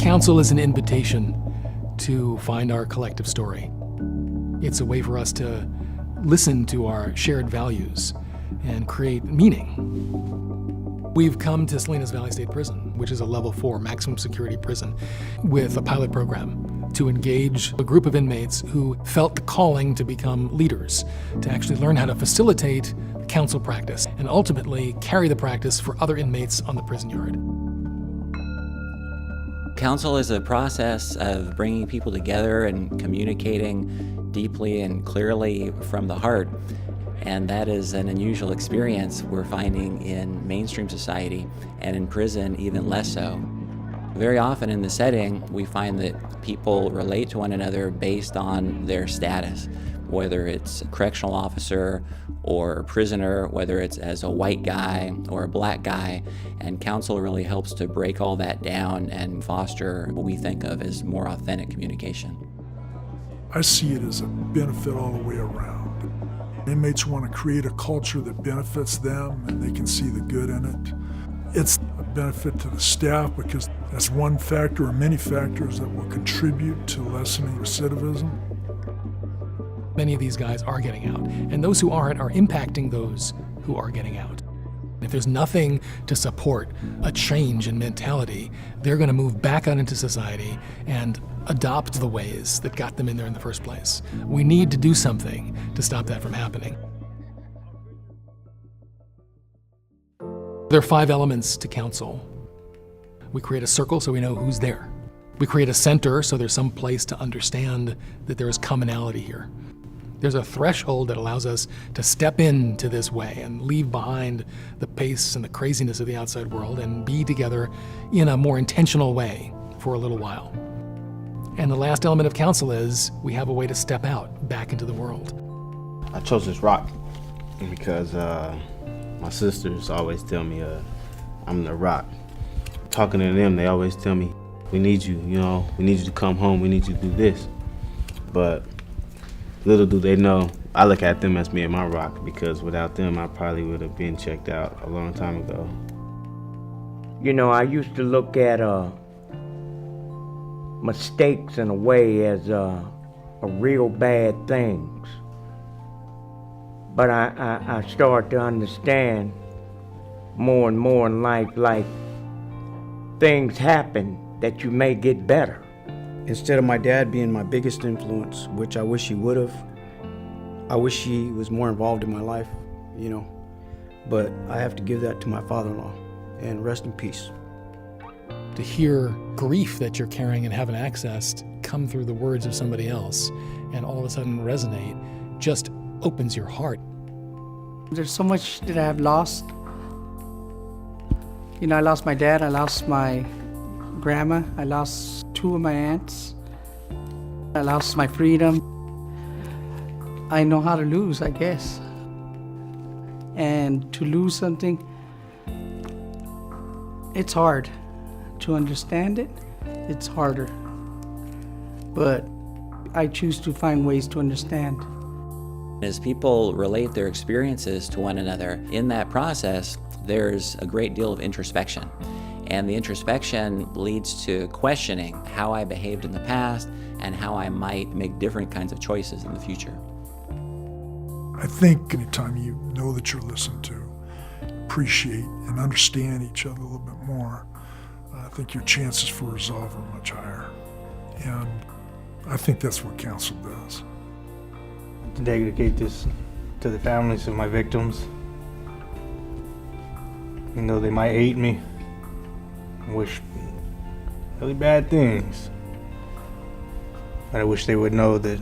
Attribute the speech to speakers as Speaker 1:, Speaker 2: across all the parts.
Speaker 1: Council is an invitation to find our collective story. It's a way for us to listen to our shared values and create meaning. We've come to Salinas Valley State Prison, which is a level 4 maximum security prison, with a pilot program to engage a group of inmates who felt the calling to become leaders, to actually learn how to facilitate council practice and ultimately carry the practice for other inmates on the prison yard.
Speaker 2: Council is a process of bringing people together and communicating deeply and clearly from the heart. And that is an unusual experience we're finding in mainstream society, and in prison even less so. Very often in the setting, we find that people relate to one another based on their status, whether it's a correctional officer or a prisoner, whether it's as a white guy or a black guy, and Council really helps to break all that down and foster what we think of as more authentic communication.
Speaker 3: I see it as a benefit all the way around. Inmates want to create a culture that benefits them and they can see the good in it. It's a benefit to the staff because that's one factor or many factors that will contribute to lessening recidivism.
Speaker 1: Many of these guys are getting out, and those who aren't are impacting those who are getting out. If there's nothing to support a change in mentality, they're going to move back out into society and adopt the ways that got them in there in the first place. We need to do something to stop that from happening. There are 5 elements to Council. We create a circle so we know who's there. We create a center so there's some place to understand that there is commonality here. There's a threshold that allows us to step into this way and leave behind the pace and the craziness of the outside world and be together in a more intentional way for a little while. And the last element of Council is we have a way to step out back into the world.
Speaker 4: I chose this rock because my sisters always tell me I'm the rock. Talking to them, they always tell me, we need you, we need you to come home, we need you to do this. But little do they know, I look at them as being my rock, because without them, I probably would have been checked out a long time ago.
Speaker 5: I used to look at mistakes in a way as a real bad things. But I start to understand more and more in life, like things happen that you may get better.
Speaker 6: Instead of my dad being my biggest influence, which I wish he would have, I wish he was more involved in my life, but I have to give that to my father-in-law, and rest in peace.
Speaker 1: To hear grief that you're carrying and haven't accessed come through the words of somebody else and all of a sudden resonate just opens your heart.
Speaker 7: There's so much that I have lost. I lost my dad, I lost my grandma, I lost 2 of my aunts, I lost my freedom. I know how to lose, I guess. And to lose something, it's hard. To understand it, it's harder. But I choose to find ways to understand.
Speaker 2: As people relate their experiences to one another, in that process, there's a great deal of introspection. And the introspection leads to questioning how I behaved in the past and how I might make different kinds of choices in the future.
Speaker 3: I think anytime you know that you're listened to, appreciate and understand each other a little bit more, I think your chances for resolve are much higher. And I think that's what Council does.
Speaker 8: To dedicate this to the families of my victims. Even though they might hate me, wish really bad things, but I wish they would know that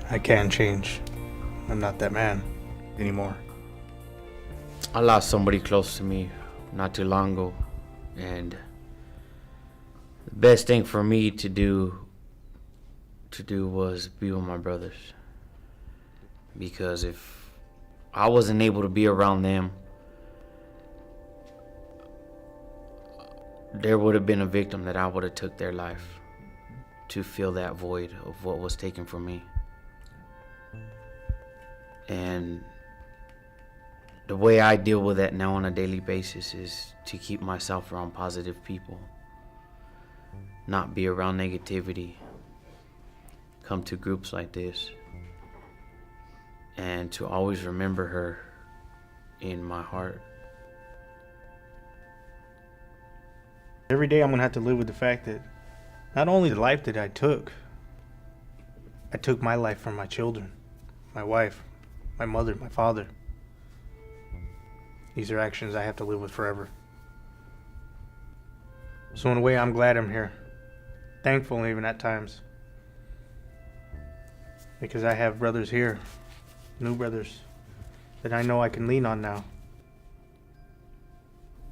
Speaker 8: I can change. I'm not that man anymore.
Speaker 9: I lost somebody close to me not too long ago, and the best thing for me to do was be with my brothers, because if I wasn't able to be around them, there would have been a victim that I would have took their life to fill that void of what was taken from me. And the way I deal with that now on a daily basis is to keep myself around positive people. not be around negativity, come to groups like this, and to always remember her in my heart.
Speaker 8: Every day I'm gonna have to live with the fact that not only the life that I took my life from my children, my wife, my mother, my father. These are actions I have to live with forever. So in a way, I'm glad I'm here. Thankful even at times. Because I have brothers here, new brothers, that I know I can lean on now.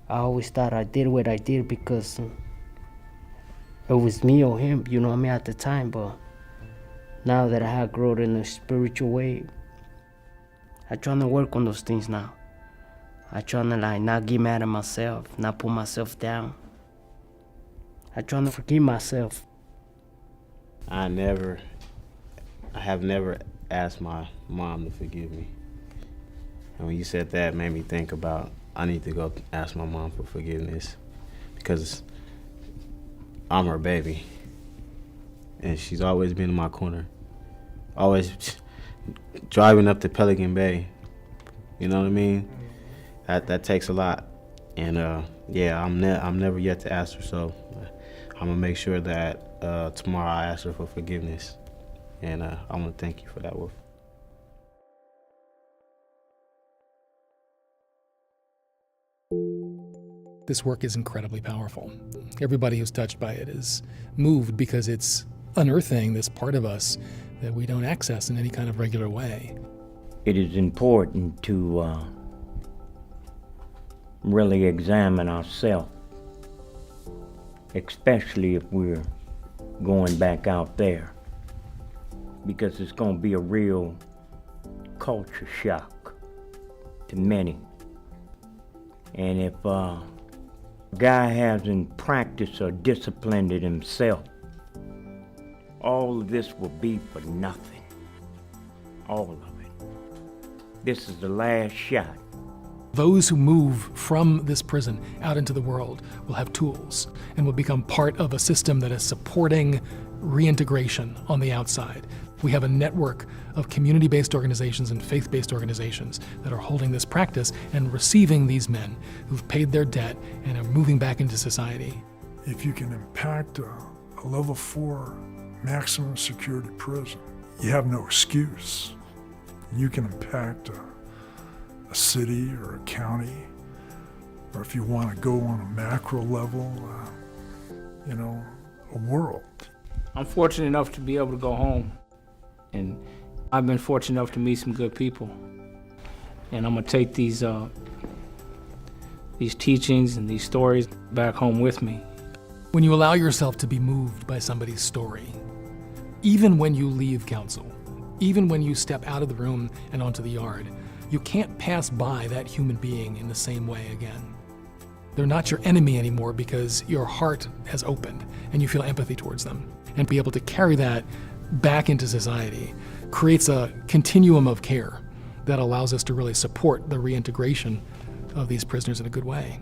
Speaker 10: I always thought I did what I did because it was me or him, you know what I mean, at the time. But now that I have grown in a spiritual way, I trying to work on those things now. I trying to like not get mad at myself, not put myself down. I trying to forgive myself.
Speaker 4: I have never asked my mom to forgive me. And when you said that, it made me think about I need to go ask my mom for forgiveness because I'm her baby. And she's always been in my corner. Always driving up to Pelican Bay. You know what I mean? That takes a lot. And yeah, I'm never yet to ask her, so I'm gonna make sure that tomorrow I ask her for forgiveness. And I want to thank you for that, Wolf.
Speaker 1: This work is incredibly powerful. Everybody who's touched by it is moved because it's unearthing this part of us that we don't access in any kind of regular way.
Speaker 5: It is important to really examine ourselves, especially if we're going back out there, because it's going to be a real culture shock to many. And if a guy hasn't practiced or disciplined it himself, all of this will be for nothing. All of it. This is the last shot.
Speaker 1: Those who move from this prison out into the world will have tools and will become part of a system that is supporting reintegration on the outside. We have a network of community-based organizations and faith-based organizations that are holding this practice and receiving these men who've paid their debt and are moving back into society.
Speaker 3: If you can impact a level 4 maximum security prison, you have no excuse. You can impact a city or a county, or if you want to go on a macro level, a world.
Speaker 11: I'm fortunate enough to be able to go home, and I've been fortunate enough to meet some good people. And I'm gonna take these teachings and these stories back home with me.
Speaker 1: When you allow yourself to be moved by somebody's story, even when you leave counsel, even when you step out of the room and onto the yard, you can't pass by that human being in the same way again. They're not your enemy anymore because your heart has opened and you feel empathy towards them. And be able to carry that back into society creates a continuum of care that allows us to really support the reintegration of these prisoners in a good way.